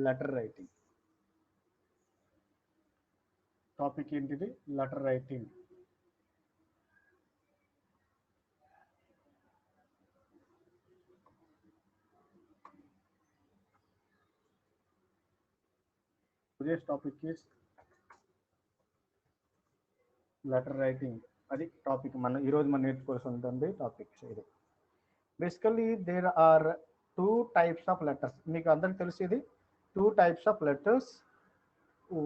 Letter writing. Topic ఏంటిది? Letter writing. Today's topic is letter writing. అది topic. మనం ఈరోజు మనం నేర్చుకోవాల్సి టాపిక్స్ ఇది. Basically there are 2 types of letters. మీకు అందరికి తెలిసేది 2 types ఆఫ్ లెటర్స్.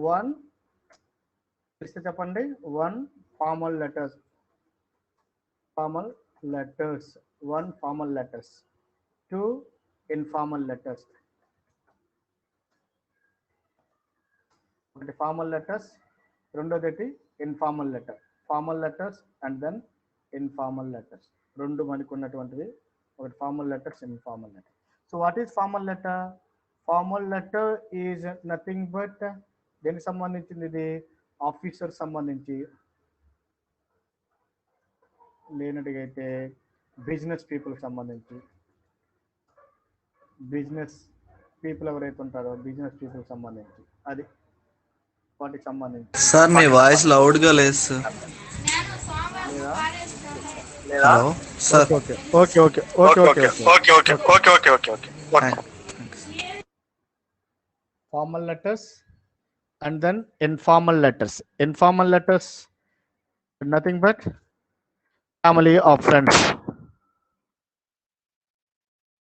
వన్ తెలిస్తే చెప్పండి. 1 formal letters. Formal letters. 1 formal letters. 2 informal letters. ఒకటి ఫార్మల్ లెటర్స్, రెండోది informal letter. Formal letters and then informal letters. రెండు మనకు ఉన్నటువంటివి. ఒకటి formal letters, informal letter. So what is formal letter? Formal letter is nothing but దేనికి సంబంధించింది? ఇది officer సంబంధించి, లేనట్టుగైతే బిజినెస్ పీపుల్ సంబంధించి. బిజినెస్ పీపుల్ ఎవరైతే ఉంటారో బిజినెస్ పీపుల్ సంబంధించి, అది వాటికి సంబంధించి. సార్ మీ వాయిస్ లౌడ్ గా లేదు sir. Hello sir. Okay okay okay okay okay okay okay okay okay okay okay. Formal letters and then informal letters. Informal letters nothing but family or friends.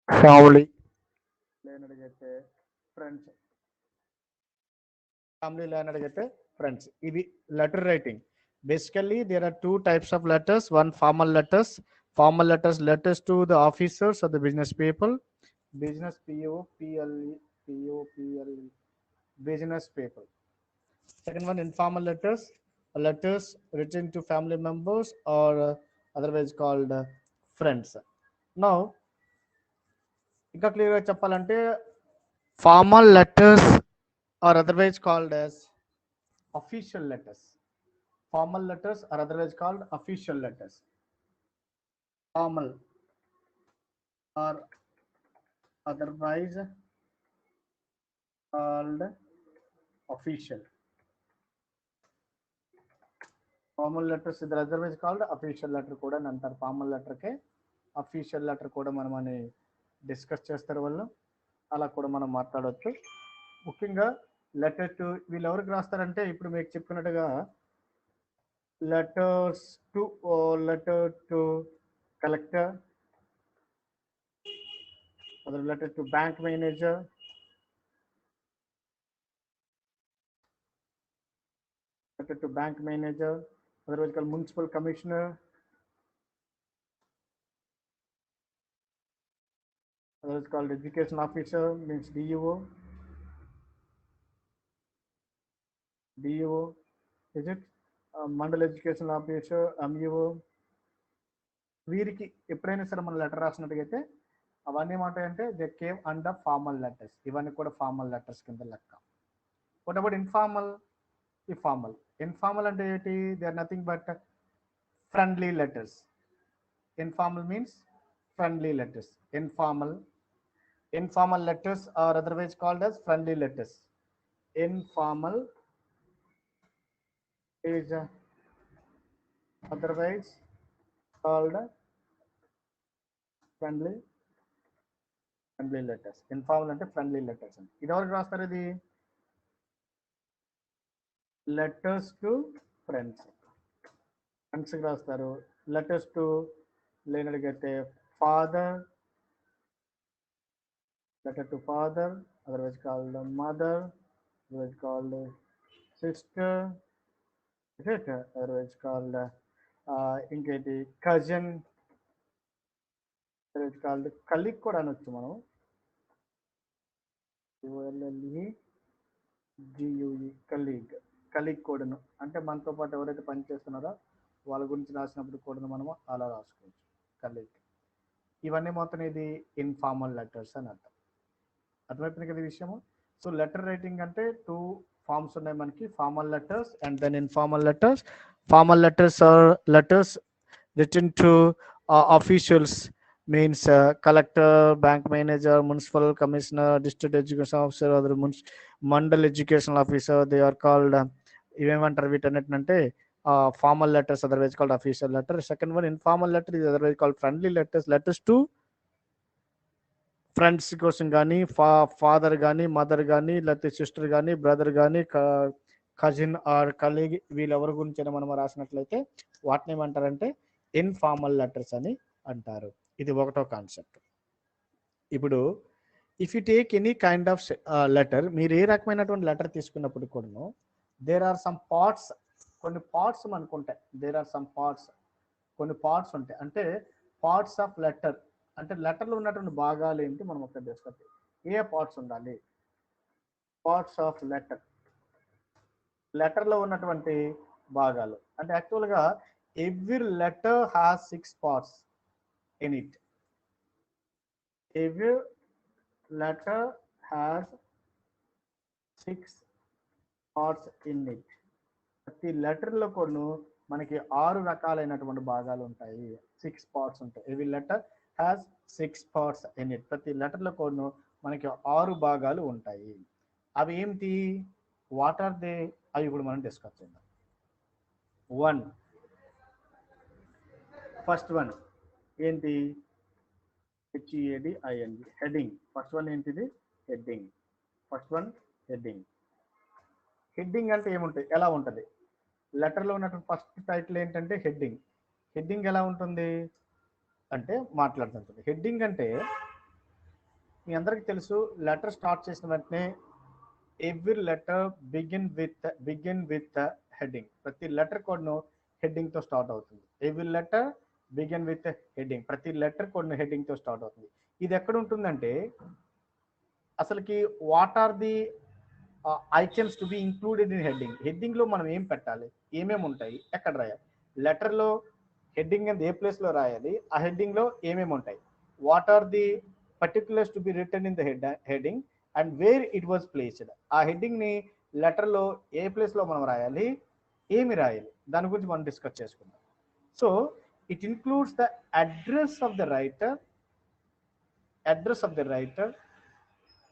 Family లేనడిగైతే friends. Family లేనడిగైతే friends. ఇది letter writing. Basically, there are 2 types of letters. One formal letters. Formal letters, letters to the officers or the business people. Business POPLE. Business people. Second one, informal letters. Letters written to family members or otherwise called friends. Now, ఇంకా క్లియర్గా చెప్పాలంటే formal letters are otherwise called as official letters. Formal letters are otherwise called official letters. Formal are otherwise called official. Formal letters is otherwise called official letter కూడా అని అంటారు. Formal లెటర్కే official letter కూడా మనం అని discuss చేస్తారు వాళ్ళు. అలా కూడా మనం మాట్లాడవచ్చు. ముఖ్యంగా లెటర్ టు వీళ్ళు ఎవరికి రాస్తారంటే ఇప్పుడు మీకు చెప్పినట్టుగా letters to letter to collector, other letter to bank manager, letter to bank manager, otherwise called municipal commissioner, otherwise called education officer, means DEO. DEO is it? Mandal education officer, MEO. వీరికి ఎప్పుడైనా సరే మనం letter రాసినట్టుగైతే అవన్నీ ఏమంటాయంటే they come under formal letters. ఇవన్నీ కూడా formal letters కింద లెక్క. What about informal? ఇన్ఫార్మల్ అంటే ఏంటి? They are nothing but friendly letters. Informal means friendly letters. Informal letters are otherwise called as friendly letters. Informal is otherwise called friendly letters. Informal అంటే friendly letters. ఇది ఎవరికి రాస్తారు? ఇది letters to friends కి రాస్తారు. Letters to లేనడిగైతే father, letter to father, otherwise called mother, otherwise called sister, otherwise called ఇంకేంటి cousin, otherwise called colleague కూడా అనొచ్చు మనం. కలీగ్ కూడాను అంటే మనతో పాటు ఎవరైతే పనిచేస్తున్నారో వాళ్ళ గురించి రాసినప్పుడు కూడా మనము అలా రాసుకోవచ్చు కలీగ్. ఇవన్నీ మొత్తం ఇది ఇన్ఫార్మల్ లెటర్స్ అని అర్థం. అర్థమైపోయింది కదా ఈ విషయము. సో లెటర్ రైటింగ్ అంటే 2 ఫార్మ్స్ ఉన్నాయి మనకి, formal letters and then informal letters. Formal letters are letters written to officials means collector, bank manager, municipal commissioner, district education officer, other mandal educational officer. They are called ఇవేమంటారు వీటన్నిటినంటే formal letters, otherwise called official letter. Second one informal letter, ఇది otherwise called friendly letters. Letters to friends కోసం కానీ, father కానీ, mother కానీ, లేకపోతే sister కానీ, brother కానీ, కజిన్ ఆర్ కలీగ్, వీళ్ళెవరి గురించి మనం రాసినట్లయితే వాటిని ఏమంటారంటే ఇన్ఫార్మల్ లెటర్స్ అని అంటారు. ఇది ఒకటో కాన్సెప్ట్. ఇప్పుడు if you take any kind of letter, మీరు ఏ రకమైనటువంటి లెటర్ తీసుకున్నప్పుడు కూడాను దేర్ ఆర్ సమ్ పార్ట్స్, కొన్ని పార్ట్స్ అనుకుంటాయి. దేర్ ఆర్ సమ్ పార్ట్స్, కొన్ని పార్ట్స్ ఉంటాయి. అంటే పార్ట్స్ ఆఫ్ లెటర్ అంటే లెటర్లో ఉన్నటువంటి భాగాలు ఏంటి మనం ఒకటి డిస్కస్. ఏ పార్ట్స్ ఉండాలి? పార్ట్స్ ఆఫ్ లెటర్, లెటర్లో ఉన్నటువంటి భాగాలు అంటే యాక్చువల్గా every letter has 6 parts in it. Every letter has 6 parts in it. ప్రతి లెటర్లో కొన్ని మనకి 6 రకాలైనటువంటి భాగాలు ఉంటాయి, 6 పార్ట్స్ ఉంటాయి. Every letter has 6 parts in it. ప్రతి లెటర్లో కొన్ని మనకి 6 భాగాలు ఉంటాయి. అవి ఏమిటి? What are they? అవి ఇప్పుడు మనం డిస్కస్ చేద్దాం. 1, ఫస్ట్ వన్ ఏంటి? HEADING, heading. ఫస్ట్ వన్ ఏంటిది? Heading. First one heading. Heading అంటే ఏముంటాయి, ఎలా ఉంటుంది? లెటర్లో ఉన్నటువంటి ఫస్ట్ టైటిల్ ఏంటంటే హెడ్డింగ్. హెడ్డింగ్ ఎలా ఉంటుంది అంటే మాట్లాడుతుంటుంది. హెడ్డింగ్ అంటే మీ అందరికీ తెలుసు, లెటర్ స్టార్ట్ చేసిన వెంటనే every letter begin with heading. ప్రతి లెటర్ కోడ్ను హెడ్డింగ్తో స్టార్ట్ అవుతుంది. Every letter begin with heading. ప్రతి లెటర్ కోడ్ను హెడ్డింగ్తో స్టార్ట్ అవుతుంది. ఇది ఎక్కడ ఉంటుందంటే అసలుకి what are the items to be included in heading. హెడ్డింగ్లో మనం ఏం పెట్టాలి, ఏమేమి ఉంటాయి, ఎక్కడ రాయాలి? లెటర్లో హెడ్డింగ్ అనేది ఏ ప్లేస్లో రాయాలి, ఆ హెడ్డింగ్లో ఏమేమి ఉంటాయి, what are the particulars to be written in the heading and where it was placed. ఆ హెడ్డింగ్ని లెటర్లో ఏ ప్లేస్లో మనం రాయాలి, ఏమి రాయాలి, దాని గురించి మనం డిస్కస్ చేసుకుందాం. So it includes the address of the writer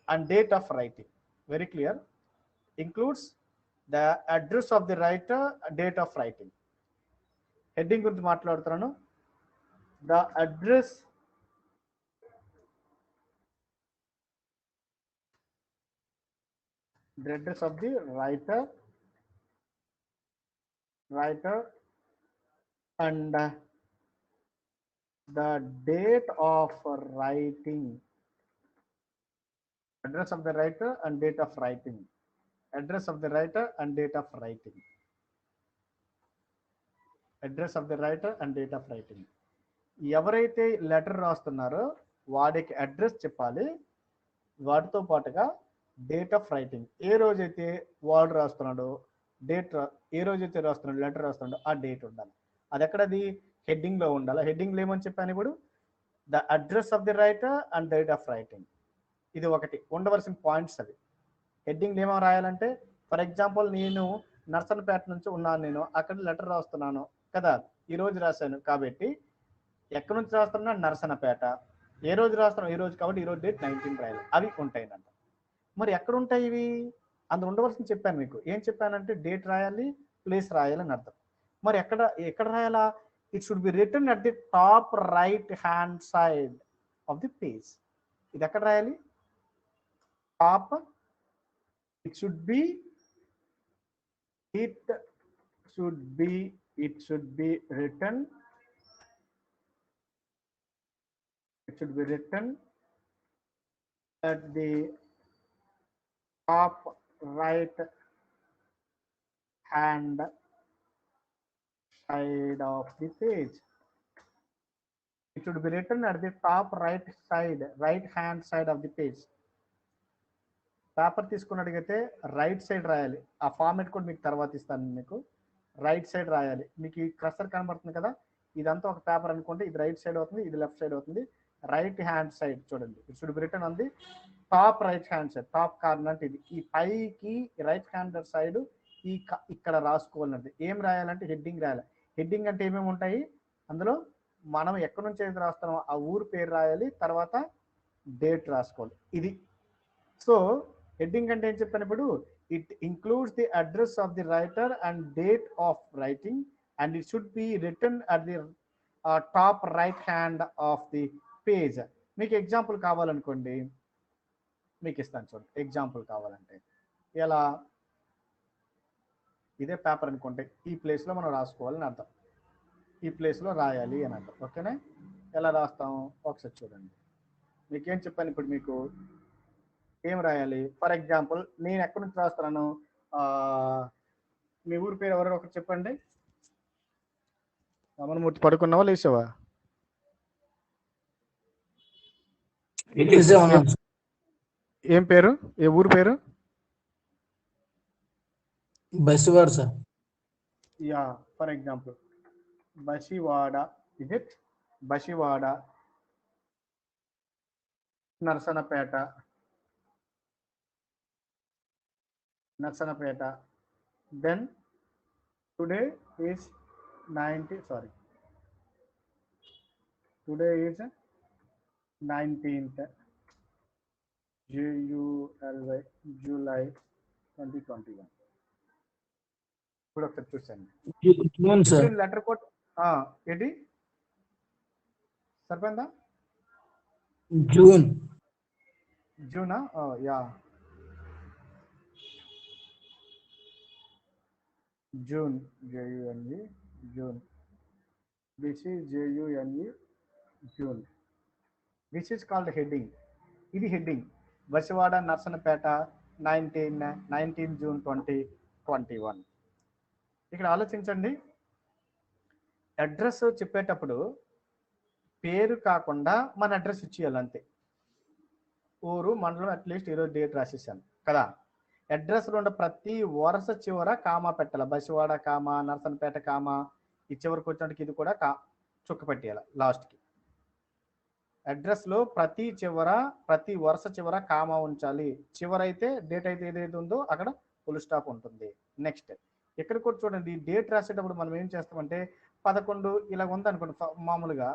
and date of writing. Very clear. Includes the address of the writer, date of writing. Heading గురించి మాట్లాడుతున్నాను. The address of the writer and the date of writing. Address of the writer and date of writing. Address of the writer and date of writing. Address of the writer and date of writing. ఎవరైతే letter రాస్తున్నారో వాడికి address చెప్పాలి, వాటితో పాటుగా date of writing. ఏ రోజైతే వాడు రాస్తున్నాడో ఏ రోజైతే రాస్తున్నాడో letter రాస్తున్నాడో ఆ date ఉండాలి. అది ఎక్కడది? హెడ్డింగ్లో ఉండాలి. హెడ్డింగ్లో ఏమని చెప్పాను ఇప్పుడు? The address of the writer and date of writing. ఇది ఒకటి ఉండవలసిన పాయింట్స్. అవి హెడ్డింగ్ ఏమో రాయాలంటే, ఫర్ ఎగ్జాంపుల్ నేను నర్సన్పేట నుంచి ఉన్నాను, నేను అక్కడ లెటర్ రాస్తున్నాను కదా, ఈ రోజు రాశాను కాబట్టి ఎక్కడి నుంచి రాస్తున్నా? నర్సనపేట. ఏ రోజు రాస్తున్నాను? ఈ రోజు కాబట్టి ఈ రోజు డేట్ 19 రాయాలి. అవి ఉంటాయినంట. మరి ఎక్కడ ఉంటాయి ఇవి? అందులో ఉండవలసింది చెప్పాను మీకు. ఏం చెప్పానంటే డేట్ రాయాలి, ప్లేస్ రాయాలి అని అర్థం. మరి ఎక్కడ రాయాలా? It should be written at the top right hand side of the page. ఇది ఎక్కడ రాయాలి? Top. It should be written at the top right hand side of the page. It should be written at the top right hand side of the page. Paper తీసుకున్నట్టుగైతే right side రాయాలి. ఆ format కూడా మీకు తర్వాత ఇస్తాను. మీకు right side రాయాలి. మీకు ఈ క్రసర్ కనబడుతుంది కదా, ఇదంతా ఒక పేపర్ అనుకోండి. ఇది రైట్ సైడ్ అవుతుంది, ఇది లెఫ్ట్ సైడ్ అవుతుంది. రైట్ హ్యాండ్ సైడ్ చూడండి. It should be written on the top right hand side, top corner అంటే ఇది. ఈ పైకి రైట్ హ్యాండ్ సైడ్ ఇక్కడ రాసుకోవాలంటే ఏం రాయాలంటే హెడ్డింగ్ రాయాలి. హెడ్డింగ్ అంటే ఏమేమి ఉంటాయి అందులో? మనం ఎక్కడి నుంచి అయితే రాస్తున్నామో ఆ ఊరు పేరు రాయాలి, తర్వాత డేట్ రాసుకోవాలి. ఇది సో హెడ్డింగ్ అంటే ఏం చెప్పాను ఇప్పుడు, it includes the address of the writer and date of writing and it should be written at the top right hand of the page. మీకు ఎగ్జాంపుల్ కావాలనుకోండి, మీకు ఇస్తాను చూడండి. ఎగ్జాంపుల్ కావాలంటే ఎలా, ఇదే పేపర్ అనుకుంటే ఈ ప్లేస్లో మనం రాసుకోవాలని అర్థం, ఈ ప్లేస్లో రాయాలి అని అర్థం. ఓకేనా? ఎలా రాస్తాం ఒకసారి చూడండి. మీకేం చెప్పాను ఇప్పుడు, మీకు ఏం రాయాలి. ఫర్ ఎగ్జాంపుల్ నేను ఎక్కడి నుంచి రాస్తున్నాను, మీ ఊరి పేరు ఎవరో ఒకటి చెప్పండి. రమణమూర్తి పడుకున్నావా లేచావా? ఏం పేరు, ఏ ఊరు పేరు? Basivada sir. Yeah, for example Basivada, is it? Basivada, Narsannapeta, Narsannapeta. Then today is 19 July 2021. ఇప్పుడు ఒకసారి చూసాను. June sir. లెటర్ కోడ్ ఏంటి సరిపోయిందా? జూనా? Yeah, June, JUNE, June. This is JUNE, June. This is called heading. ఇది హెడ్డింగ్. బసివాడ నర్సనపేట 19 జూన్ 2021. ఇక్కడ ఆలోచించండి, అడ్రస్ చెప్పేటప్పుడు పేరు కాకుండా మన అడ్రస్ ఇచ్చేయాలి అంతే. ఊరు, మండలం, అట్లీస్ట్ ఈరోజు డేట్ రాసేసాను కదా. అడ్రస్లో ఉన్న ప్రతి వరుస చివర కామా పెట్టాలి. బసివాడ కామా, నర్సనపేట కామా, ఈ చివరికి వచ్చినట్టుకి ఇది కూడా చుక్క పెట్టేయాలి లాస్ట్కి. అడ్రస్లో ప్రతి వరుస చివర కామా ఉంచాలి. చివరైతే డేట్ అయితే ఏదైతే ఉందో అక్కడ ఫుల్ స్టాప్ ఉంటుంది. నెక్స్ట్ ఇక్కడ కూడా చూడండి, డేట్ రాసేటప్పుడు మనం ఏం చేస్తామంటే 11 ఇలా ఉంది అనుకోండి మామూలుగా,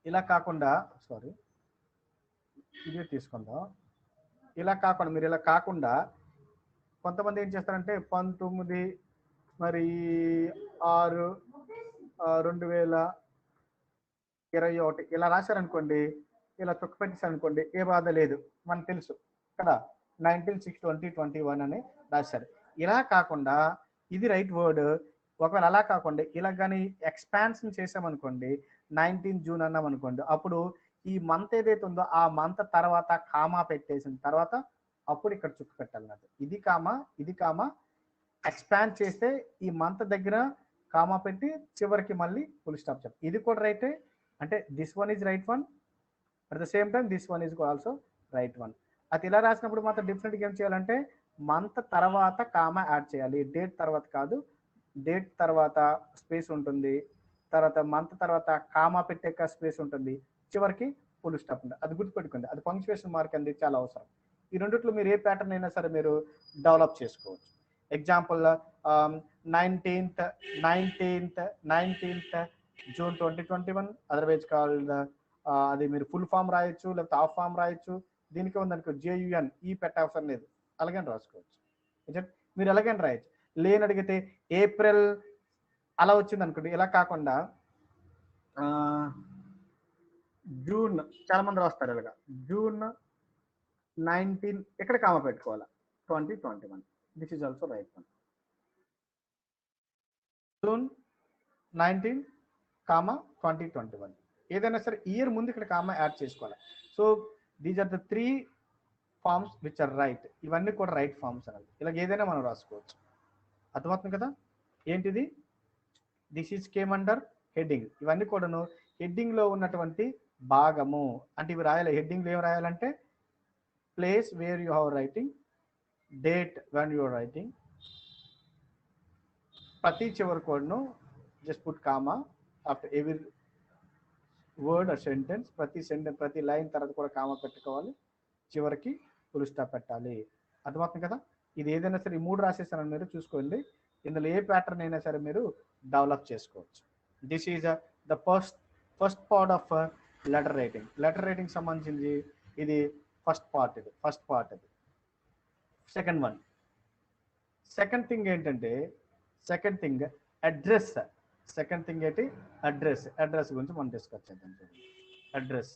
ఇలా కాకుండా ఇదే తీసుకుందాం. ఇలా కాకుండా మీరు ఇలా కాకుండా కొంతమంది ఏం చేస్తారంటే 19/6/2021 ఇలా రాశారనుకోండి, ఇలా చుక్క పెట్టేశారనుకోండి, ఏ బాధ లేదు, మనకు తెలుసు కదా 19/6/2021 అని రాశారు. ఇలా కాకుండా ఇది రైట్ వర్డ్. ఒకవేళ అలా కాకుండా ఇలా కానీ ఎక్స్పాన్షన్ చేసామనుకోండి, 19 జూన్ అన్నాం అనుకోండి, అప్పుడు ఈ మంత్ ఏదైతే ఉందో ఆ మంత్ తర్వాత కామా పెట్టేసిన తర్వాత అప్పుడు ఇక్కడ చుక్క పెట్టాలన్నట్టు. ఇది కామా ఎక్స్పాండ్ చేస్తే ఈ మంత్ దగ్గర కామా పెట్టి చివరికి మళ్ళీ ఫుల్ స్టాప్ చెప్పాలి. ఇది కూడా రైటే, అంటే this one is right one, at the same time this one is also right one. అది ఇలా రాసినప్పుడు మాత్రం డిఫరెంట్గా ఏం చేయాలంటే మంత్ తర్వాత కామా యాడ్ చేయాలి, డేట్ తర్వాత కాదు. డేట్ తర్వాత స్పేస్ ఉంటుంది, తర్వాత మంత్ తర్వాత కామా పెట్టాక స్పేస్ ఉంటుంది, చివరికి ఫుల్ స్టాప్ ఉంటుంది. అది గుర్తుపెట్టుకోండి, అది పంక్చుయేషన్ మార్క్ అనేది చాలా అవసరం. ఈ రెండిట్లో మీరు ఏ ప్యాటర్న్ అయినా సరే మీరు డెవలప్ చేసుకోవచ్చు. Example 19th June 2021, otherwise called అది మీరు ఫుల్ ఫామ్ రాయొచ్చు, లేకపోతే హాఫ్ ఫామ్ రాయొచ్చు. దీనికి ఉందనుకో JUN, ఈ పెట్టవసరం లేదు, అలాగని రాసుకోవచ్చు. మీరు ఎలాగని రాయొచ్చు. లేని అడిగితే ఏప్రిల్ అలా వచ్చింది అనుకోండి, ఇలా కాకుండా జూన్, చాలా మంది రాస్తారు ఇలాగా, జూన్ 19 ఎక్కడ కామా పెట్టుకోవాలా 2021. This is also right one. June 19, 2021 ఏదైనా సరే ఇయర్ ముందు ఇక్కడ కామా యాడ్ చేసుకోవాలి. So these are the 3 forms which are right. ఇవన్నీ కూడా రైట్ ఫార్మ్స్ అనేది. ఇలాగ ఏదైనా మనం రాసుకోవచ్చు. అర్థమవుతుంది కదా. ఏంటిది, this is came under heading. ఇవన్నీ కూడాను హెడ్డింగ్లో ఉన్నటువంటి భాగము. అంటే ఇవి రాయాలి. హెడ్డింగ్లో ఏం రాయాలంటే place where you have writing, date when you are writing, ప్రతి చివరి కోడ్ను just put comma after every word or sentence. ప్రతి లైన్ తర్వాత కూడా కామా పెట్టుకోవాలి, చివరికి ఫుల్ స్టాప్ పెట్టాలి. అర్థమవుతుంది కదా. ఇది ఏదైనా సరే ఈ 3 రాసేసానని మీరు చూసుకోండి. ఇందులో ఏ ప్యాటర్న్ అయినా సరే మీరు డెవలప్ చేసుకోవచ్చు. This is the first part of letter writing సంబంధించింది ఇది ఫస్ట్ పార్ట్ ఇది సెకండ్ వన్. సెకండ్ థింగ్ ఏంటంటే అడ్రస్. అడ్రస్ గురించి మనం డిస్కస్ చేద్దాం. Address.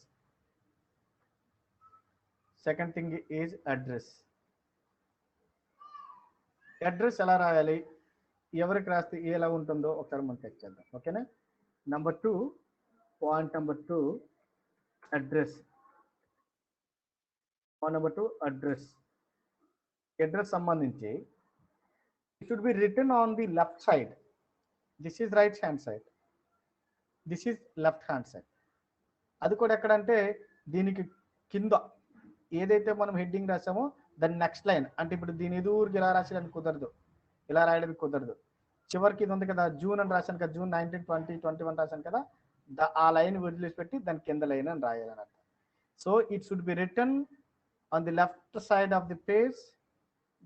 Second thing is address. Address ఎలా రాయాలి, ఎవరికి రాస్తే ఎలా ఉంటుందో ఒకసారి మనం చెక్ చేద్దాం. ఓకేనా. Point number two address. Address సంబంధించి it should be written on the left side. This is right hand side, this is left hand side. అది కూడా ఎక్కడంటే దీనికి కింద ఏదైతే మనం హెడ్డింగ్ రాసామో దాని నెక్స్ట్ లైన్. అంటే ఇప్పుడు దీని ఎదురుకి ఇలా రాసేయడానికి కుదరదు, ఇలా రాయడానికి కుదరదు. చివరికి ఇది ఉంది కదా, జూన్ అని రాశాను కదా, జూన్ 19, 20, 21 రాశాను కదా, ఆ లైన్ వదిలేసిపెట్టి దాని కింద లైన్ అని రాయాలని అర్థం. So it should be written on the left side of the page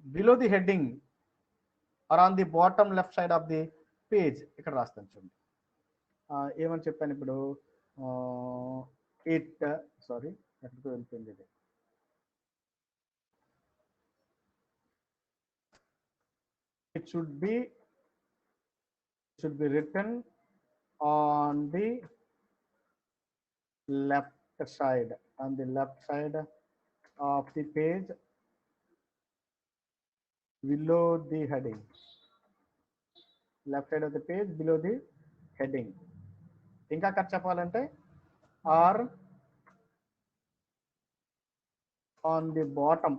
below the heading or on the bottom left side of the page. ఇక్కడ రాస్తాను చూడండి. ఏమని చెప్పాను ఇప్పుడు, ఎక్కడికి వెళ్ళిపోయింది ఇది. It should be written on the left side of the page below the heading. Left side of the page below the heading. ఇంకా కట్ చెప్పాలంటే or on the bottom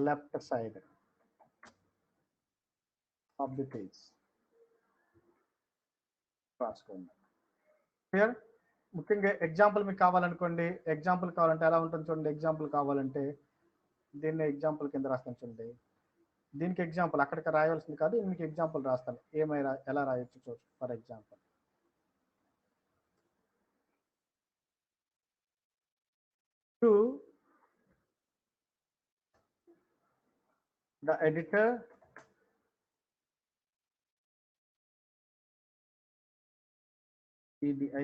left side of the page. రాసుకోండి. Clear. ముఖ్యంగా example మీకు కావాలనుకోండి, example కావాలంటే ఎలా ఉంటుంది చూడండి. ఎగ్జాంపుల్ కావాలంటే దీన్ని ఎగ్జాంపుల్ కింద రాస్తాను చూడండి. దీనికి ఎగ్జాంపుల్ అక్కడికి రాయవలసింది కాదు, మీకు ఎగ్జాంపుల్ రాస్తాను ఎలా రాయొచ్చు చూడండి. For example to the editor editor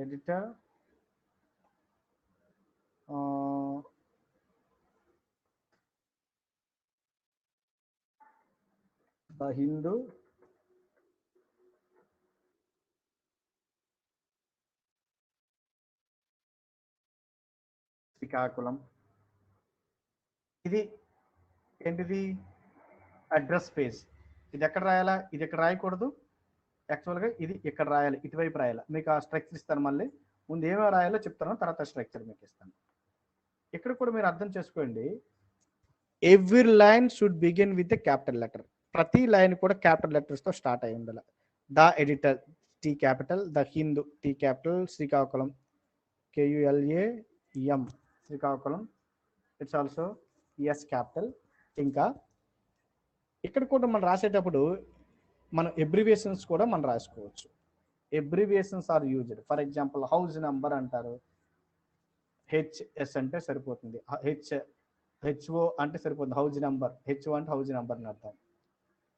editor the Hindu Srikakulam. ఇది ఏంటిది, అడ్రస్ పేజ్. ఇది ఎక్కడ రాయాలా, ఇది ఇక్కడ రాయకూడదు. యాక్చువల్గా ఇది ఇక్కడ రాయాలి, ఇటువైపు రాయాలి. మీకు ఆ స్ట్రక్చర్ ఇస్తాను, మళ్ళీ ముందు ఏమేమి రాయాలో చెప్తాను, తర్వాత స్ట్రక్చర్ మీకు ఇస్తాను. ఇక్కడ కూడా మీరు అర్థం చేసుకోండి, every line should begin with a capital letter. ప్రతి లైన్ కూడా క్యాపిటల్ లెటర్స్తో స్టార్ట్ అయి ఉండాలి. The editor tea capital, the Hindu tea capital, Srikakulam KULAM Srikakulam, it's also yes capital. ఇంకా ఇక్కడ కూడా మనం రాసేటప్పుడు మనం ఎబ్రివియేషన్స్ కూడా మనం రాసుకోవచ్చు. Abbreviations are used. For example house number అంటారు, HS అంటే సరిపోతుంది, HO అంటే సరిపోతుంది, హౌస్ నెంబర్. HO అంటే హౌస్ నెంబర్ అని అర్థం.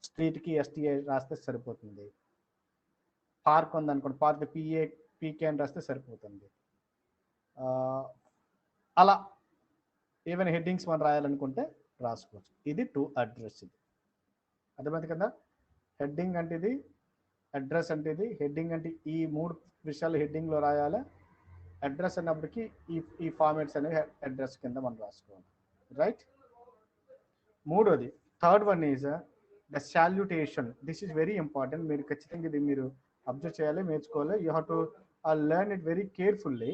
స్ట్రీట్కి STI రాస్తే సరిపోతుంది. పార్క్ ఉందనుకోండి, పార్క్ PK అని రాస్తే సరిపోతుంది. అలా ఏమైనా హెడ్డింగ్స్ మనం రాయాలనుకుంటే రాసుకోవచ్చు. ఇది టు అడ్రస్. ఇది అర్థమైంది కదా. హెడ్డింగ్ అంటే ఇది, అడ్రస్ అంటే ఇది. హెడ్డింగ్ అంటే ఈ మూడు విషయాలు హెడ్డింగ్లో రాయాలి. అడ్రస్ అన్నప్పటికీ ఈ ఫార్మాట్స్ అనేవి అడ్రస్ కింద మనం రాసుకోవాలి. రైట్. మూడోది, third one is the salutation. This is very important. మీరు ఖచ్చితంగా ఇది మీరు అబ్జర్వ్ చేయాలి, నేర్చుకోవాలి. You have to learn it very carefully.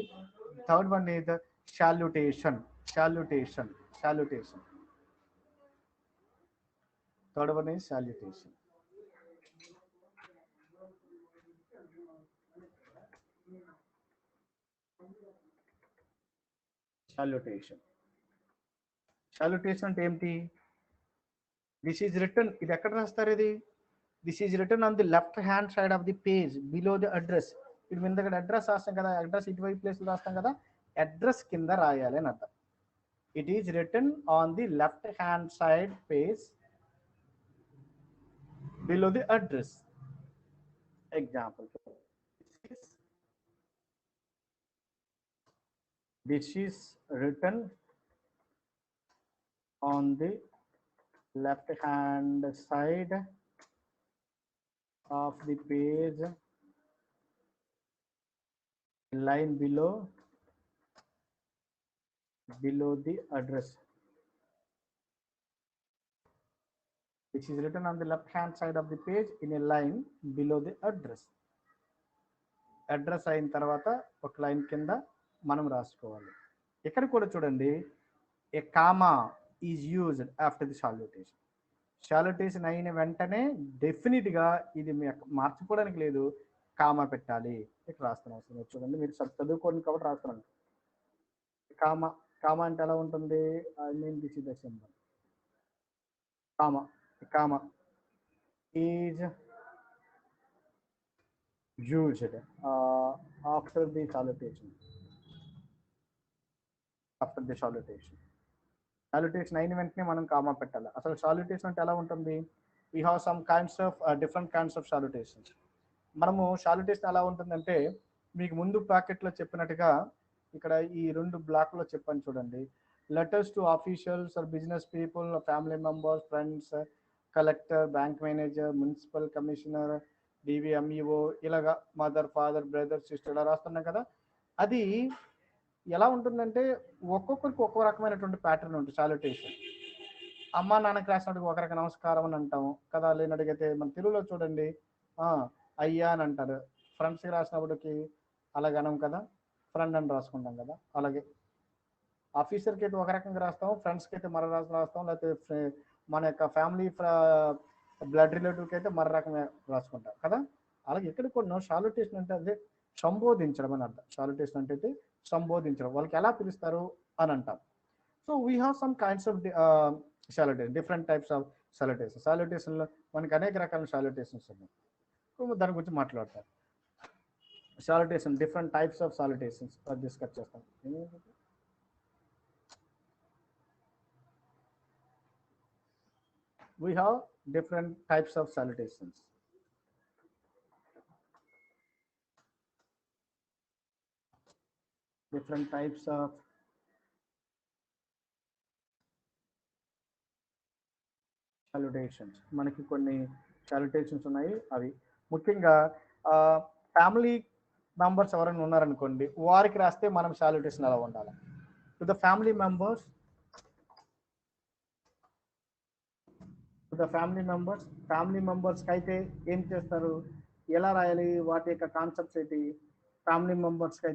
Third one is the salutation. Third one is salutation. Salutation అంటే ఏంటి? This is written, ఇది ఎక్కడ రాస్తారు ఇది? This is written on the left hand side of the page below the address. ఇది మీద దగ్గర address రాస్తాం కదా, అడ్రస్ ఇటువైపు ప్లేస్ రాస్తాం కదా, అడ్రస్ కింద రాయాలి అని అర్థం. It is return on the left hand side page below the address. Example. This is written on the left hand side of the page, line below the address. Which is written on the left hand side of the page in a line below the address. Address అయిన తర్వాత ఒక line కింద మనం రాసుకోవాలి. ఇక్కడ కూడా చూడండి, a comma is used after the salutation. Salutation అయిన వెంటనే డెఫినెట్గా ఇది మార్చుకోవడానికి లేదు, కామా పెట్టాలి. ఇక్కడ రాస్తున్నాం అవసరం చూడండి, మీరు చదువుకోండి కాబట్టి రాస్తున్నాను. కామా కామా అంటే ఎలా ఉంటుంది? I mean this is the symbol. Comma is used after the salutation. After the salutation. Salutation అయిన వెంటనే మనం కామా పెట్టాలి. అసలు సాల్యుటేషన్ అంటే ఎలా ఉంటుంది? We have some kinds of different kinds of salutations. మనము సాల్యుటేషన్ ఎలా ఉంటుందంటే, మీకు ముందు ప్యాకెట్లో చెప్పినట్టుగా ఇక్కడ ఈ 2 బ్లాక్లో చెప్పాను చూడండి. Letters to officials or business people, family members, friends, collector, bank manager, municipal commissioner, DVMEO, ఇలాగా మదర్, ఫాదర్, బ్రదర్, సిస్టర్ ఇలా రాస్తున్నాం కదా. అది ఎలా ఉంటుందంటే ఒక్కొక్కరికి ఒక్కో రకమైనటువంటి ప్యాటర్న్ ఉంటుంది సాల్యుటేషన్. అమ్మ నాన్నకి రాసినట్టుగా ఒక రకం నమస్కారం అని అంటాము కదా. లేనట్టుగైతే మన తెలుగులో చూడండి అయ్యా అని అంటారు. ఫ్రెండ్స్కి రాసినప్పటికి అలాగే అనం కదా, ఫ్రెండ్ అని రాసుకుంటాం కదా. అలాగే ఆఫీసర్కి అయితే ఒక రకంగా రాస్తాం, ఫ్రెండ్స్కి అయితే మరో రాస్తాం, లేకపోతే మన యొక్క ఫ్యామిలీ బ్లడ్ రిలేటివ్కి అయితే మరో రకంగా రాసుకుంటాం కదా. అలాగే ఇక్కడ కూడా సాల్యుటేషన్ అంటే అదే సంబోధించడం అని అర్థం. సాల్యుటేషన్ అంటే అయితే సంబోధించడం, వాళ్ళకి ఎలా పిలుస్తారు అని అంటాం. So we have some kinds of salutation, different types of salutation. సాల్యుటేషన్లో మనకి అనేక రకాల సాల్యుటేషన్స్ ఉన్నాయి, దాని గురించి మాట్లాడతారు. Salutation, different types of salutations discuss చేస్తాం. We have different types of salutations. Different types of salutations. మనకి కొన్ని salutations ఉన్నాయి. అవి ముఖ్యంగా ఫ్యామిలీ మెంబర్స్ ఎవరైనా ఉన్నారనుకోండి, వారికి రాస్తే మనం సాల్యుటేషన్ ఎలా ఉండాలి? To the family members, family మెంబర్స్కి అయితే ఏం చేస్తారు, ఎలా రాయాలి, వాటి యొక్క కాన్సెప్ట్స్ ఏంటి? ఫ్యామిలీ మెంబర్స్కి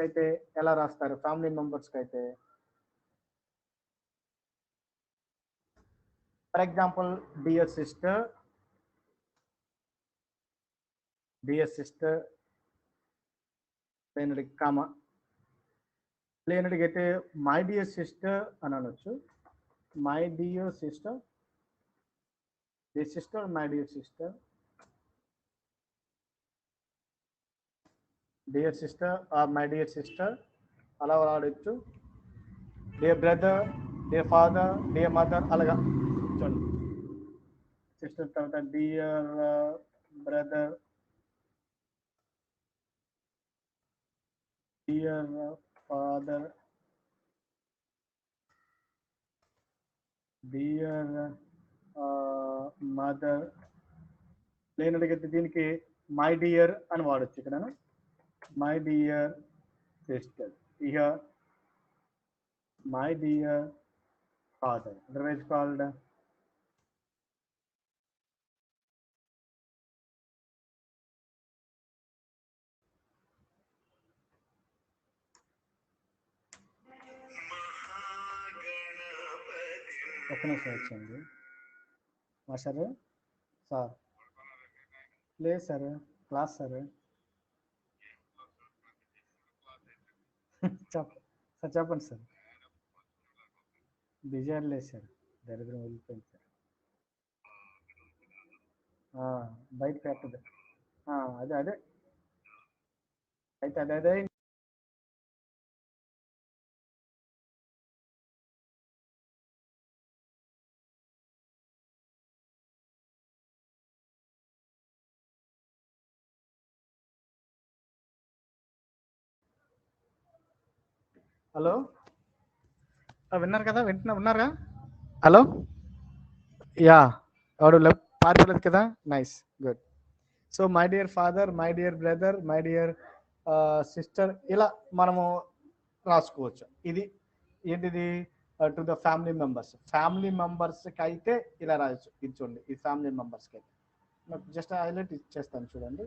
అయితే ఎలా రాస్తారు? ఫ్యామిలీ మెంబర్స్కి అయితే ఫర్ ఎగ్జాంపుల్ డియర్ సిస్టర్ లేనడి కామా, లేనడికైతే మై డియర్ సిస్టర్ అని అనొచ్చు. My dear sister, dear sister, my dear sister, dear sister or my dear sister అలా వాడచ్చు. Dear brother, dear father, dear mother అలాగా చూడండి. సిస్టర్ తర్వాత dear brother, dear father, dear mother. లేనడిగైతే దీనికి మై డియర్ అని వాడచ్చు. ఇక్కడ మై డియర్ సిస్టర్, ఇక my dear father, otherwise called ఒక్క నిమిషం వచ్చింది సార్. సార్ లేదు సార్, క్లాస్ సార్. సార్ చెప్పండి సార్. బిజీ అని లేదు సార్, దరిద్రం వెళ్ళిపోయింది సార్. బయట పెట్టదు. అదే అయితే అదే హలో, విన్నారు కదా, ఉన్నారా? హలో, యా, ఎవడు పారిపోలేదు కదా, nice, good. So my dear father, my dear brother, my dear sister, ఇలా మనము రాసుకోవచ్చు. ఇది ఏంటిది? To the family members. Family మెంబర్స్కి అయితే ఇలా రాయొచ్చు. ఇది చూడండి, ఈ ఫ్యామిలీ మెంబర్స్కి అయితే నాకు జస్ట్ హైలైట్ ఇచ్చేస్తాను చూడండి.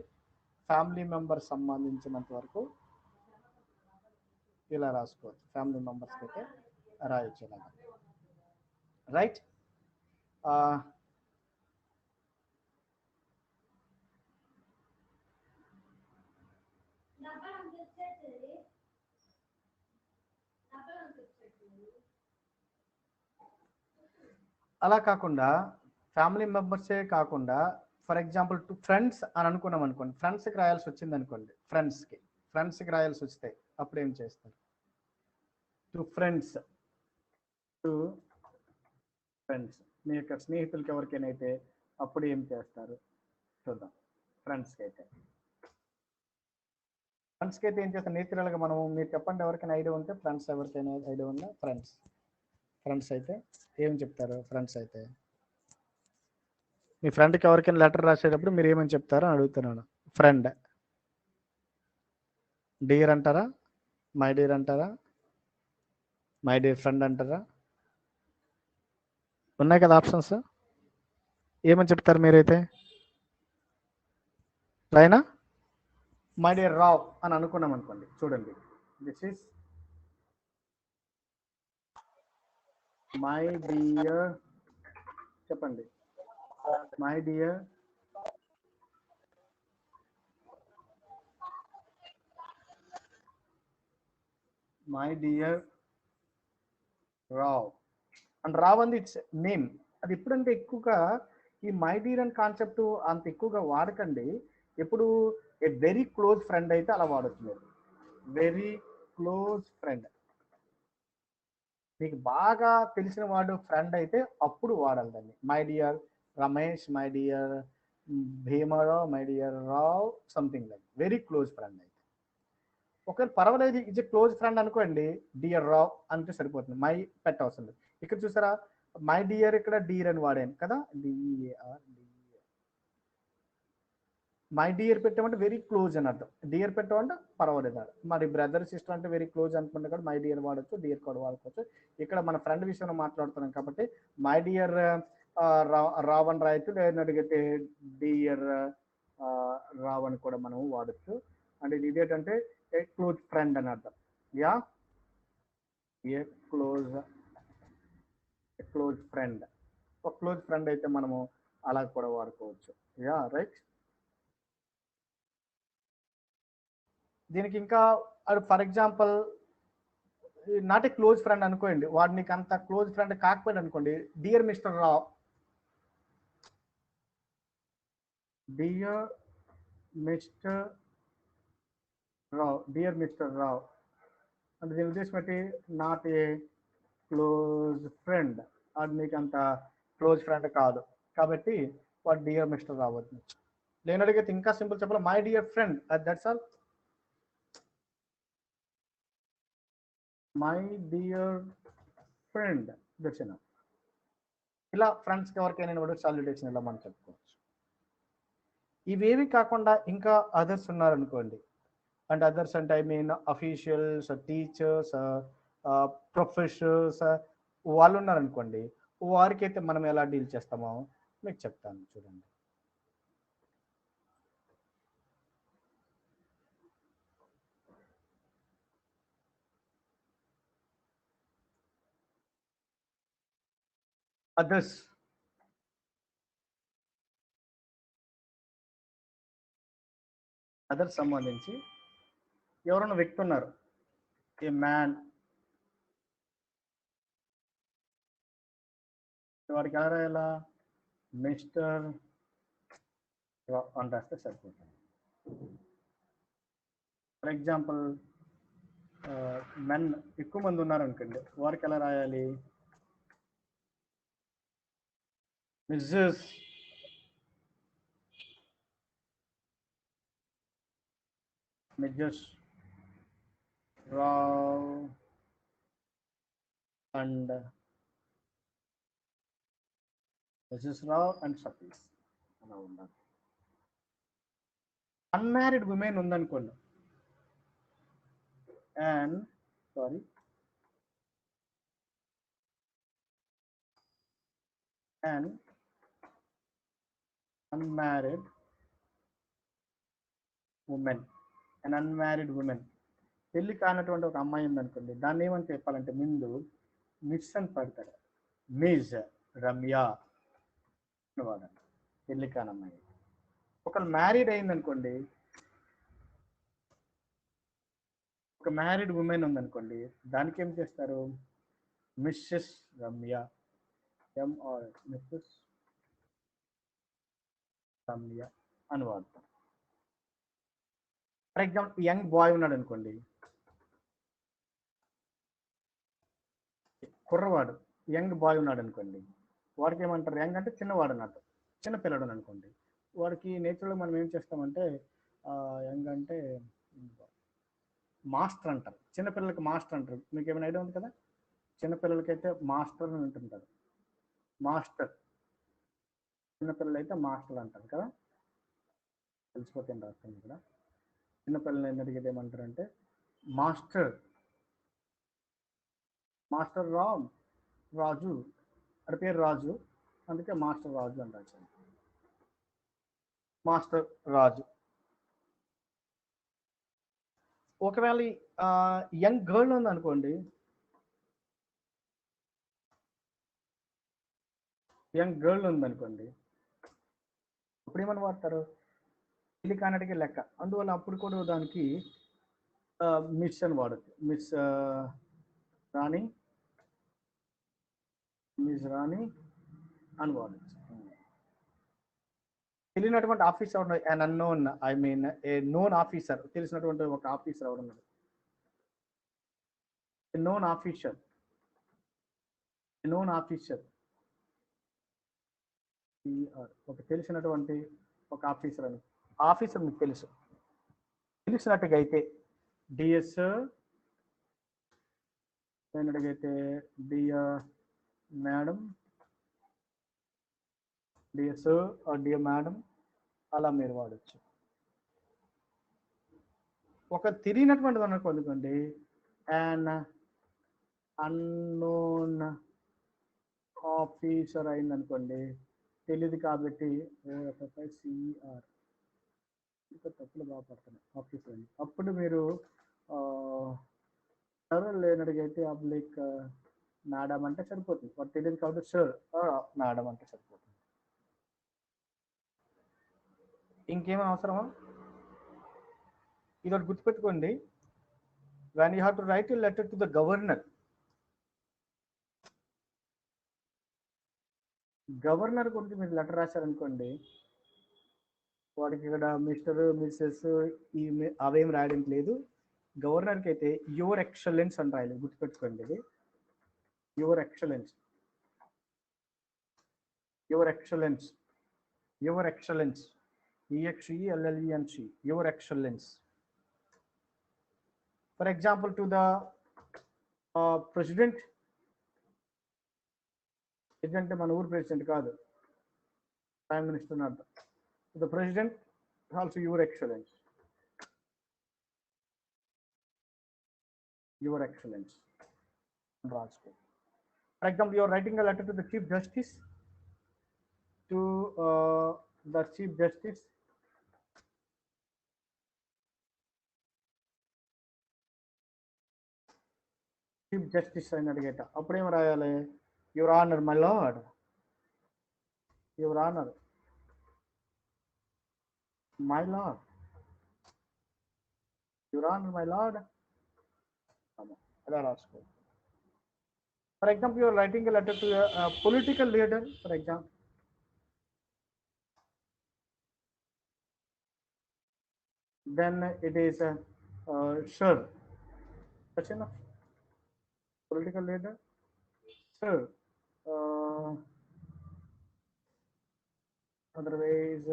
ఫ్యామిలీ మెంబర్స్ సంబంధించినంత వరకు ఇలా రాసుకోవచ్చు. ఫ్యామిలీ మెంబర్స్కి అయితే రాయొచ్చు ఇలాగా, రైట్. అలా కాకుండా ఫ్యామిలీ మెంబర్సే కాకుండా, ఫర్ ఎగ్జాంపుల్ టు ఫ్రెండ్స్ అని అనుకున్నాం అనుకోండి, ఫ్రెండ్స్కి రాయాల్సి వచ్చింది అనుకోండి, ఫ్రెండ్స్కి రాయాల్సి వస్తే అప్పుడు ఏం చేస్తారు? టు ఫ్రెండ్స్, టు ఫ్రెండ్స్, మీ యొక్క స్నేహితులకి ఎవరికైనా అయితే అప్పుడు ఏం చేస్తారు చూద్దాం. ఫ్రెండ్స్కి అయితే ఏం చేస్తారు? నేచురల్గా మనము, మీరు చెప్పండి, ఎవరికైనా ఐడియా ఉంటే, ఫ్రెండ్స్ ఎవరికైనా ఐడియా ఉన్నా, ఫ్రెండ్స్ అయితే ఏం చెప్తారు? ఫ్రెండ్స్ అయితే మీ ఫ్రెండ్కి ఎవరికైనా లెటర్ రాసేటప్పుడు మీరు ఏమని చెప్తారో అని అడుగుతున్నాను. ఫ్రెండ్, డియర్ అంటారా? మై డియర్ అంటారా? మై డియర్ ఫ్రెండ్ అంటారా? ఉన్నాయి కదా ఆప్షన్స్, ఏమని చెప్తారు మీరైతే? రైనా? మై డియర్ రావ్ అని అనుకున్నాం అనుకోండి, చూడండి, దిస్ ఈస్ మై డియర్, చెప్పండి, my dear Rao. And Rao అంది ఇట్స్ నేమ్. అది ఎప్పుడంటే ఎక్కువగా ఈ మై డియర్ అని కాన్సెప్ట్ అంత ఎక్కువగా వాడకండి. ఎప్పుడు ఏ వెరీ క్లోజ్ ఫ్రెండ్ అయితే అలా వాడచ్చు మీరు. వెరీ క్లోజ్ ఫ్రెండ్, మీకు బాగా తెలిసిన వాడు ఫ్రెండ్ అయితే అప్పుడు వాడాలి దాన్ని. My dear Ramesh, my dear Bhimarao, my dear Rao, something like very close friend అయితే. ఒకవేళ పర్వాలేదు, ఇది క్లోజ్ ఫ్రెండ్ అనుకోండి, డియర్ రావ్ అంటే సరిపోతుంది, మై పెట్ట అవసరం లేదు. ఇక్కడ చూసారా, మై డియర్ ఇక్కడ డియర్ అని వాడాను కదా, డిఆర్, మై డియర్ పెట్టామంటే వెరీ క్లోజ్ అని అర్థం. డియర్ పెట్టామంటే పర్వాలేదు. మరి బ్రదర్ సిస్టర్ అంటే వెరీ క్లోజ్ అనుకుంటే కూడా మై డియర్ వాడచ్చు, డియర్ కూడా వాడుకోవచ్చు. ఇక్కడ మన ఫ్రెండ్ విషయంలో మాట్లాడుతున్నాం కాబట్టి మై డియర్ రావణ్ రాయొచ్చు, లేదని అడిగితే డియర్ రావణ్ కూడా మనం వాడచ్చు. అంటే ఇది ఇదేంటంటే ఏ క్లోజ్ ఫ్రెండ్ అని అర్థం. యా, ఏ క్లోజ్ ఫ్రెండ్, ఒక క్లోజ్ ఫ్రెండ్ అయితే మనము అలా కూడా వాడుకోవచ్చు. Yeah, right. దీనికి ఇంకా for example not a close friend అనుకోండి, వాడు నీకు అంత క్లోజ్ ఫ్రెండ్ కాకపోయాడు అనుకోండి, dear mister Rao, dear mister Rao అంటే దీని ఉద్దేశం ఏంటి? నాట్ ఏ క్లోజ్ ఫ్రెండ్, అది మీకు అంత క్లోజ్ ఫ్రెండ్ కాదు కాబట్టి వాడు డియర్ మిస్టర్ రావ్ అవుతుంది. నేను అడిగితే ఇంకా సింపుల్ చెప్పాలి, my dear friend, that's all. My dear friend, that's enough. ఇలా ఫ్రెండ్స్కి ఎవరికైనా కూడా సాల్యుటేషన్ ఇలా మనం చెప్పుకోవచ్చు. ఇవేవి కాకుండా ఇంకా అదర్స్ ఉన్నారనుకోండి, అండ్ అదర్స్ అంటే I mean officials, teachers, professors, వాళ్ళు ఉన్నారనుకోండి, వారికి అయితే మనం ఎలా డీల్ చేస్తామో మీకు చెప్తాను చూడండి. అదర్స్, సంబంధించి ఎవరైనా వ్యక్తి ఉన్నారు, ఏ మ్యాన్, వాడికి ఎలా రాయాలా? మిస్టర్ అని రాస్తే సరిపోతుంది. ఫర్ ఎగ్జాంపుల్ మెన్ ఎక్కువ మంది ఉన్నారనుకోండి, వారికి ఎలా రాయాలి? Mrs Rao and Mrs. Rao and Satish అలా ఉండాలి. అన్మ్యారీడ్ ఉమెన్ ఉందనుకోండి, and sorry and unmarried women and unmarried women, పెళ్లి కానటువంటి ఒక అమ్మాయి ఉందనుకోండి, దాన్ని ఏమని చెప్పాలంటే ముందు మిస్ అని పడతాడు. మిస్ రమ్య వాడండి, పెళ్లి కాని అమ్మాయి. ఒకళ్ళు మ్యారీడ్ అయిందనుకోండి, ఒక మ్యారీడ్ ఉమెన్ ఉందనుకోండి, దానికి ఏం చేస్తారు? Mrs Ramya, M R Mrs Ramya అని వాడతాం. ఫర్ ఎగ్జాంపుల్ యంగ్ బాయ్ ఉన్నాడు అనుకోండి, కుర్రవాడు యంగ్ బాయ్ ఉన్నాడు అనుకోండి, వాడికి ఏమంటారు? యంగ్ అంటే చిన్నవాడు అన్నట్టు, చిన్న పిల్లడు అనుకోండి. వాడికి నేచురల్గా మనం ఏం చేస్తామంటే యంగ్ అంటే మాస్టర్ అంటారు, చిన్నపిల్లలకి మాస్టర్ అంటారు. మీకు ఏమైనా ఐడియా ఉంది కదా? చిన్నపిల్లలకైతే మాస్టర్ అని ఉంటుంటారు, మాస్టర్. చిన్నపిల్లలు అయితే మాస్టర్ అంటారు కదా, తెలిసిపోతుంది రాస్తుంది ఇక్కడ. చిన్నపిల్లలు అడిగితే ఏమంటారు అంటే మాస్టర్, మాస్టర్ రామ్, రాజు, అడి పేరు రాజు, అందుకే మాస్టర్ రాజు అంటారు, మాస్టర్ రాజు. ఒకవేళ యంగ్ గర్ల్ ఉంది అనుకోండి, యంగ్ గర్ల్ ఉందనుకోండి, అప్పుడు ఏమని వాడతారు? పెళ్లి కానటికి లెక్క, అందువల్ల అప్పుడు కూడా దానికి మిస్ అని వాడచ్చు. మిస్ రాణి, మిస్ రాణి అని వాడచ్చు. తెలియనటువంటి ఆఫీసర్ ఉన్నాడు, అన్ unknown, I mean A known officer, తెలిసినటువంటి ఒక ఆఫీసర్ ఎవరు ఉన్నాడు, నోన్ ఆఫీసర్, నోన్ ఆఫీసర్, ఒక తెలిసినటువంటి ఒక ఆఫీసర్ అని. ఆఫీసర్ మీకు తెలుసు, తెలిసినట్టుగా అయితే డిఎస్, అడిగైతే dear madam, DS dear madam, అలా మీరు వాడచ్చు. ఒక తెలియనటువంటిది అనుకోండి, అండ్ అన్నోన్ ఆఫీసర్ అయిందనుకోండి, తెలియదు కాబట్టి సిఆర్, ఇంకా తప్పులు బాగా పడుతున్నాయి ఆఫీసర్ అని. అప్పుడు మీరు లేనడిగైతే పబ్లిక్ మేడం అంటే సరిపోతుంది, వాడు తెలియదు కాబట్టి సార్ మేడం అంటే సరిపోతుంది. ఇంకేమైనా అవసరమా? ఇది ఒకటి గుర్తుపెట్టుకోండి, when you have to write a letter to the governor, governor గురించి మీరు లెటర్ రాశారనుకోండి, వాడికి ఇక్కడ మిస్టర్ మిస్సెస్ అవేం రాయడానికి లేదు. గవర్నర్కి అయితే యువర్ ఎక్సలెన్స్ అని రాయాలి, గుర్తుపెట్టుకోండి. ఇది your excellence, your excellence, your excellence, EXELLENC, your excellence. For example to the president, president మన ఊరు ప్రెసిడెంట్ కాదు, ప్రైమ్ మినిస్టర్ అర్థం. The president also your excellence, your excellence రాసుకో. For example your writing a letter to the chief justice, to the chief justice, chief justice అని అడిగేట అప్పుడేం రాయాలి? Your honour my lord, your honour my lord, your honour my lord, అలా రాసుకో. For example your writing a letter to political leader, for example then it is sir, that's enough. Political leader, sir, otherwise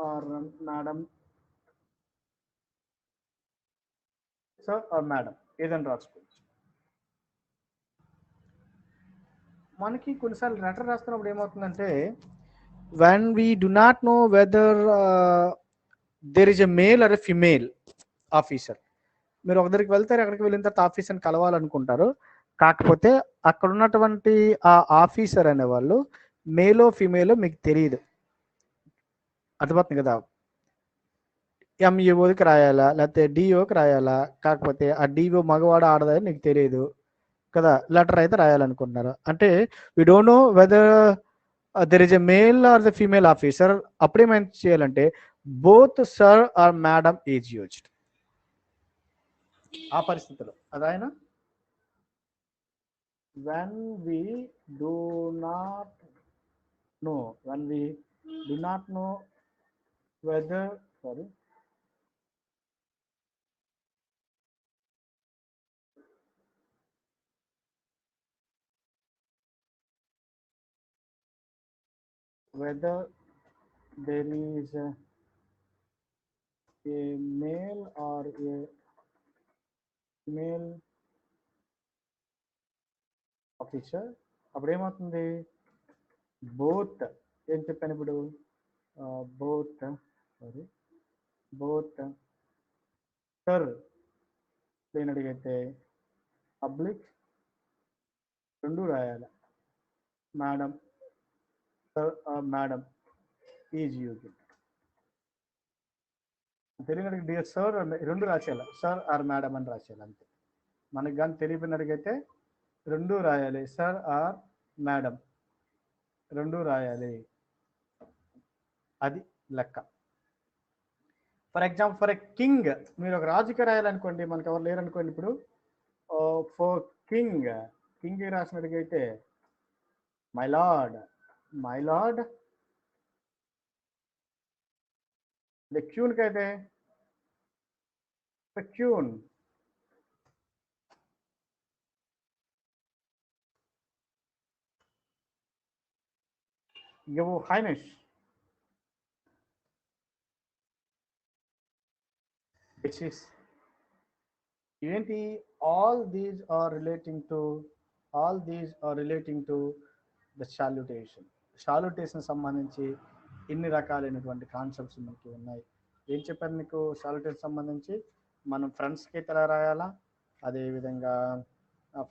or madam, sir or madam, ఏదని రాసుకోవచ్చు. మనకి కొన్నిసార్లు letter రాస్తున్నప్పుడు ఏమవుతుందంటే when we do not know whether there is a male or a female officer, మీరు ఒక దగ్గరికి వెళ్తారు, అక్కడికి వెళ్ళిన తర్వాత ఆఫీసర్ని కలవాలనుకుంటారు, కాకపోతే అక్కడ ఉన్నటువంటి ఆ ఆఫీసర్ అనేవాళ్ళు మేలో ఫిమేలో మీకు తెలియదు. అర్థమవుతుంది కదా? ఎంఈఓకి రాయాలా లేకపోతే డిఓకి రాయాలా, కాకపోతే ఆ డిఓ మగవాడు ఆడదని నీకు తెలియదు కదా, లెటర్ అయితే రాయాలనుకుంటున్నారు అంటే we don't know whether there is a male or the female officer. అప్పుడేమైనా చేయాలంటే both sir or madam is used. ఆ పరిస్థితిలో అదాయన when we do not know whether whether there is a male or a female officer, అప్పుడు ఏమవుతుంది? Both ఏం చెప్పాను ఇప్పుడు? బోత్ సర్ దేని అడిగితే పబ్లిక్ రెండు రాయాలి, madam sir madam is use. తెలియని అడిగి డియర్ సార్ రెండు రాసేయాలి, సార్ ఆర్ మేడం అని రాసేయాలి అంతే. మనకి కానీ తెలియని అడిగితే రెండు రాయాలి, సార్ ఆర్ మేడం రెండు రాయాలి, అది లెక్క. For example for a king, మీరు ఒక రాజుకి రాయాలనుకోండి, మనకు ఎవరు లేరనుకోండి, ఇప్పుడు ఫర్ కింగ్ రాసినట్టుగైతే మై లార్డ్. ద క్యూన్కి అయితే queen. Your Highness, which is ఏంటి? all these are relating to the salutation సంబంధించి ఇన్ని రకాలైనటువంటి కాన్సెప్ట్స్ మనకి ఉన్నాయి. ఏం చెప్పారు మీకు సాల్యుటేషన్ సంబంధించి? మనం ఫ్రెండ్స్కి అయితే ఎలా రాయాలా, అదేవిధంగా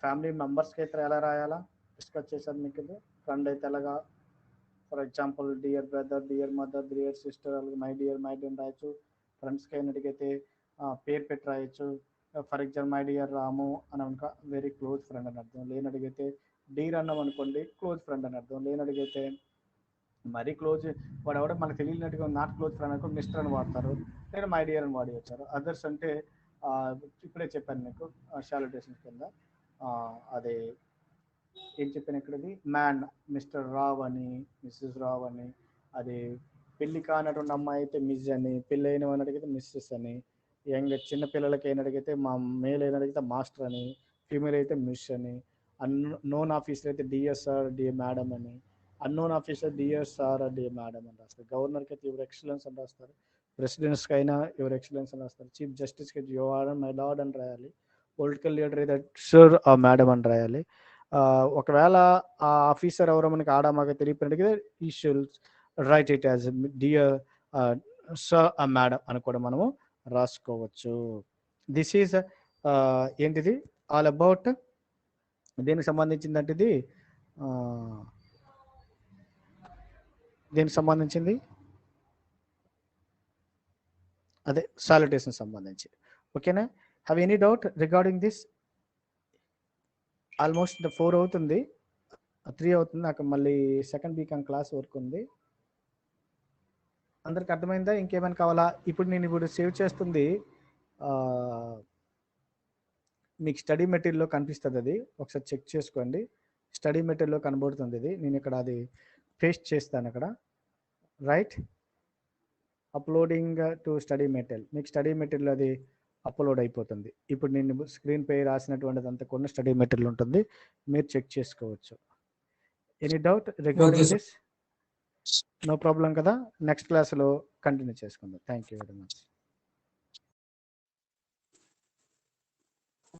ఫ్యామిలీ మెంబర్స్కి అయితే ఎలా రాయాలా డిస్కస్ చేశారు మీకు. ఇది ఫ్రెండ్ అయితే ఎలాగా, for example dear brother, dear mother, dear sister, అలాగే మై డియర్ రాయొచ్చు. ఫ్రెండ్స్కి అయినట్టుగైతే పేరు పెట్టి రాయొచ్చు. ఫర్ ఎగ్జాంపుల్ మై డియర్ రాము అని అనుక వెరీ క్లోజ్ ఫ్రెండ్ అని అర్థం. లేనడిగైతే డీర్ అన్నాం అనుకోండి, క్లోజ్ ఫ్రెండ్ అని అర్థం. లేనడిగైతే మరీ క్లోజ్ వాడు ఎవడో మనకు తెలియనట్టుగా నాట్ క్లోజ్ ఫ్రెండ్ అనుకో మిస్టర్ అని వాడతారు, లేదా మై డియర్ అని వాడి వచ్చారు. అదర్స్ అంటే ఇప్పుడే చెప్పాను మీకు సాల్యుటేషన్స్ కింద. అదే ఏం చెప్పాను ఇక్కడది, మ్యాన్ మిస్టర్ రావ్ అని, మిస్సెస్ రావ్ అని. అది పెళ్లి కానటువంటి అమ్మాయి అయితే మిస్ అని, పెళ్ళి అయిన అడిగితే మిస్సెస్ అని. యంగ్ చిన్న పిల్లలకి అయినడిగితే మా మేల్ అయినడిగితే మాస్టర్ అని, ఫీమేల్ అయితే మిస్ అని. నోన్ ఆఫీసర్ అయితే డిఎస్ సార్ డిఏ మేడం అని, unknown officer D S sir D A madam అని రాస్తారు. గవర్నర్కి అయితే యువర్ ఎక్సలెన్స్ అని రాస్తారు, ప్రెసిడెంట్స్కి అయినా యువర్ ఎక్సలెన్స్ అని రాస్తారు, చీఫ్ జస్టిస్కి యువర్ మై లార్డ్ అని రాయాలి, పొలిటికల్ లీడర్ అయితే సార్ మేడం అని రాయాలి. ఒకవేళ ఆ ఆఫీసర్ ఎవరో మనకి ఆడమాగా తెలియపోయినట్టుగా ఈ should write it as dear sir madam అని కూడా మనము రాసుకోవచ్చు. దిస్ ఈజ్ ఏంటిది ఆల్ అబౌట్ దేనికి సంబంధించిందంటే ఇది దేనికి సంబంధించింది, అదే సాల్యుటేషన్ సంబంధించి. ఓకేనా? Have any doubt regarding this? Almost 4 అవుతుంది, 3 అవుతుంది, నాకు మళ్ళీ సెకండ్ బీకామ్ క్లాస్ వర్క్ ఉంది. అందరికి అర్థమైందా? ఇంకేమైనా కావాలా? ఇప్పుడు సేవ్ చేస్తుంది మీకు స్టడీ మెటీరియల్లో కనిపిస్తుంది, అది ఒకసారి చెక్ చేసుకోండి. స్టడీ మెటీరియల్లో కనబడుతుంది ఇది. నేను ఇక్కడ అది పేస్ట్ చేస్తాను అక్కడ. Right, uploading to study material. మీకు స్టడీ మెటీరియల్ అది అప్లోడ్ అయిపోతుంది. ఇప్పుడు నేను స్క్రీన్ పై రాసినటువంటిది అంతా కొన్ని స్టడీ మెటీరియల్ ఉంటుంది, మీరు చెక్ చేసుకోవచ్చు. Any doubt regarding this? No problem కదా? నెక్స్ట్ క్లాస్లో కంటిన్యూ చేసుకుందాం. Thank you very much.